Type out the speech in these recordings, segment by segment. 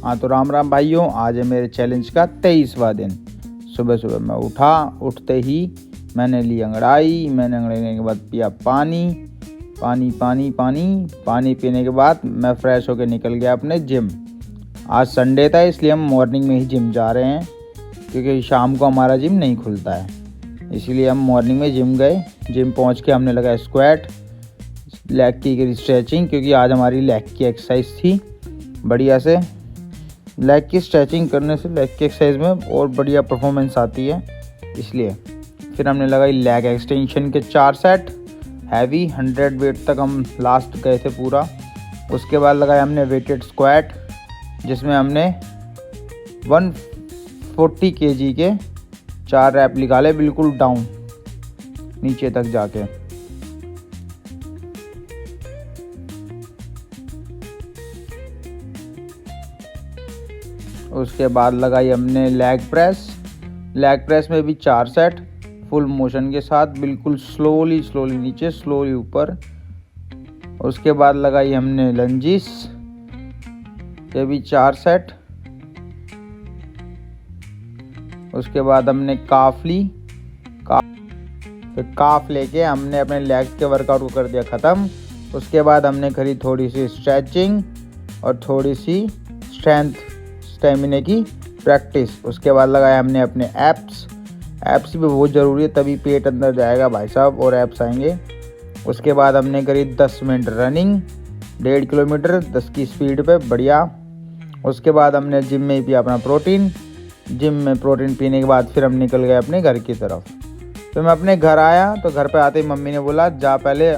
हाँ तो राम राम भाइयों, आज है मेरे चैलेंज का 23वां दिन। सुबह सुबह मैं उठा, उठते ही मैंने ली अंगड़ाई। मैंने अंगड़ाने के बाद पिया पानी पानी पानी पानी पानी पीने के बाद मैं फ्रेश होकर निकल गया अपने जिम। आज संडे था इसलिए हम मॉर्निंग में ही जिम जा रहे हैं, क्योंकि शाम को हमारा जिम नहीं खुलता है, इसीलिए हम मॉर्निंग में जिम गए। जिम पहुंच के हमने लगाया स्क्वाट, लेग की करी स्ट्रेचिंग, क्योंकि आज हमारी लेग की एक्सरसाइज थी। बढ़िया से लेग की स्ट्रेचिंग करने से लेग की एक्सरसाइज में और बढ़िया परफॉर्मेंस आती है, इसलिए फिर हमने लगाई लेग एक्सटेंशन के 4 सेट हैवी 100 वेट तक हम लास्ट गए थे पूरा। उसके बाद लगाया हमने वेटेड स्क्वाट, जिसमें हमने 140 kg के 4 रैप निकाले बिल्कुल डाउन नीचे तक जाके। उसके बाद लगाई हमने लेग प्रेस में भी 4 सेट फुल मोशन के साथ, बिल्कुल स्लोली नीचे स्लोली ऊपर। उसके बाद लगाई हमने लंजिस, ये भी 4 सेट। उसके बाद हमने काफ लेके हमने अपने लेग्स के वर्कआउट को कर दिया ख़त्म। उसके बाद हमने करी थोड़ी सी स्ट्रेचिंग और थोड़ी सी स्टेमिना की प्रैक्टिस। उसके बाद लगाया हमने अपने एप्स भी बहुत ज़रूरी है, तभी पेट अंदर जाएगा भाई साहब और एप्स आएंगे। उसके बाद हमने करी 10 मिनट रनिंग 1.5 किलोमीटर 10 की स्पीड पे, बढ़िया। उसके बाद हमने जिम में ही पिया अपना प्रोटीन। जिम में प्रोटीन पीने के बाद फिर हम निकल गए अपने घर की तरफ। तो मैं अपने घर आया तो घर पे आते ही मम्मी ने बोला जा पहले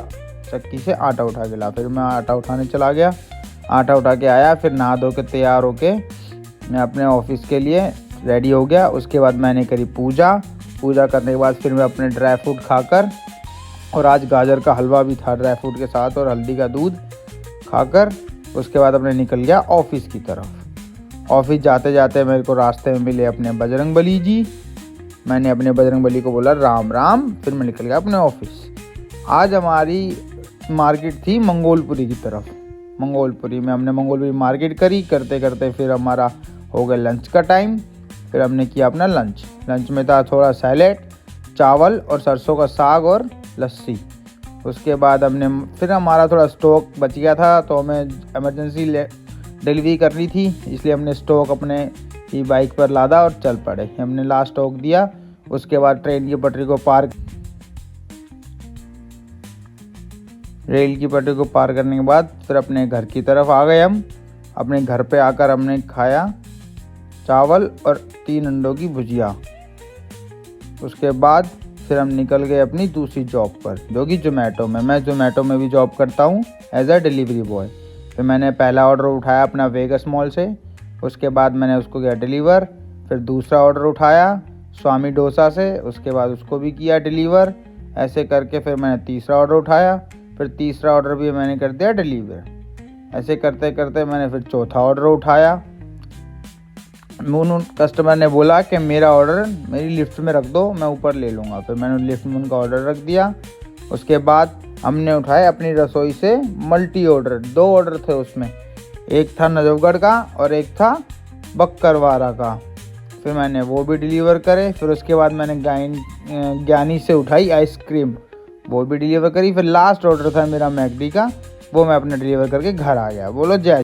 चक्की से आटा उठा के ला। फिर मैं आटा उठाने चला गया, आटा उठा के आया, फिर नहा धो के तैयार होके मैं अपने ऑफिस के लिए रेडी हो गया। उसके बाद मैंने करी पूजा करने के बाद फिर मैं अपने ड्राई फ्रूट खाकर, और आज गाजर का हलवा भी था ड्राई फ्रूट के साथ और हल्दी का दूध खाकर, उसके बाद अपने निकल गया ऑफिस की तरफ। ऑफिस जाते जाते मेरे को रास्ते में मिले अपने बजरंगबली जी। मैंने अपने बजरंगबली को बोला राम राम, फिर मैं निकल गया अपने ऑफिस। आज हमारी मार्केट थी मंगोलपुरी की तरफ। मंगोलपुरी में हमने मंगोलपुरी मार्केट करी, करते करते फिर हमारा हो गया लंच का टाइम। फिर हमने किया अपना लंच में था थोड़ा सैलेड, चावल और सरसों का साग और लस्सी। उसके बाद फिर हमारा थोड़ा स्टॉक बच गया था, तो हमें इमरजेंसी डिलीवरी करनी थी, इसलिए हमने स्टॉक अपने ही बाइक पर लादा और चल पड़े। हमने लास्ट स्टॉक दिया। उसके बाद रेल की पटरी को पार करने के बाद फिर अपने घर की तरफ आ गए। हम अपने घर पे आकर हमने खाया चावल और 3 अंडों की भुजिया। उसके बाद फिर हम निकल गए अपनी दूसरी जॉब पर, जो कि जोमेटो में। मैं जोमेटो में भी जॉब करता हूँ एज अ डिलीवरी बॉय। फिर मैंने पहला ऑर्डर उठाया अपना वेगस मॉल से, उसके बाद मैंने उसको किया डिलीवर। फिर दूसरा ऑर्डर उठाया स्वामी डोसा से, उसके बाद उसको भी किया डिलीवर। ऐसे करके फिर मैंने तीसरा ऑर्डर उठाया, फिर तीसरा ऑर्डर भी मैंने कर दिया डिलीवर। ऐसे करते करते मैंने फिर चौथा ऑर्डर उठाया। कस्टमर ने बोला कि मेरा ऑर्डर मेरी लिफ्ट में रख दो, मैं ऊपर ले लूँगा। फिर मैंने लिफ्ट में उनका ऑर्डर रख दिया। उसके बाद हमने उठाए अपनी रसोई से मल्टी ऑर्डर, 2 ऑर्डर थे उसमें, एक था नजफगढ़ का और एक था बक्करवारा का। फिर मैंने वो भी डिलीवर करे। फिर उसके बाद मैंने ज्ञानी से उठाई आइसक्रीम, वो भी डिलीवर करी। फिर लास्ट ऑर्डर था मेरा मैकडी का, वो मैं अपना डिलीवर करके घर आ गया। बोलो जय।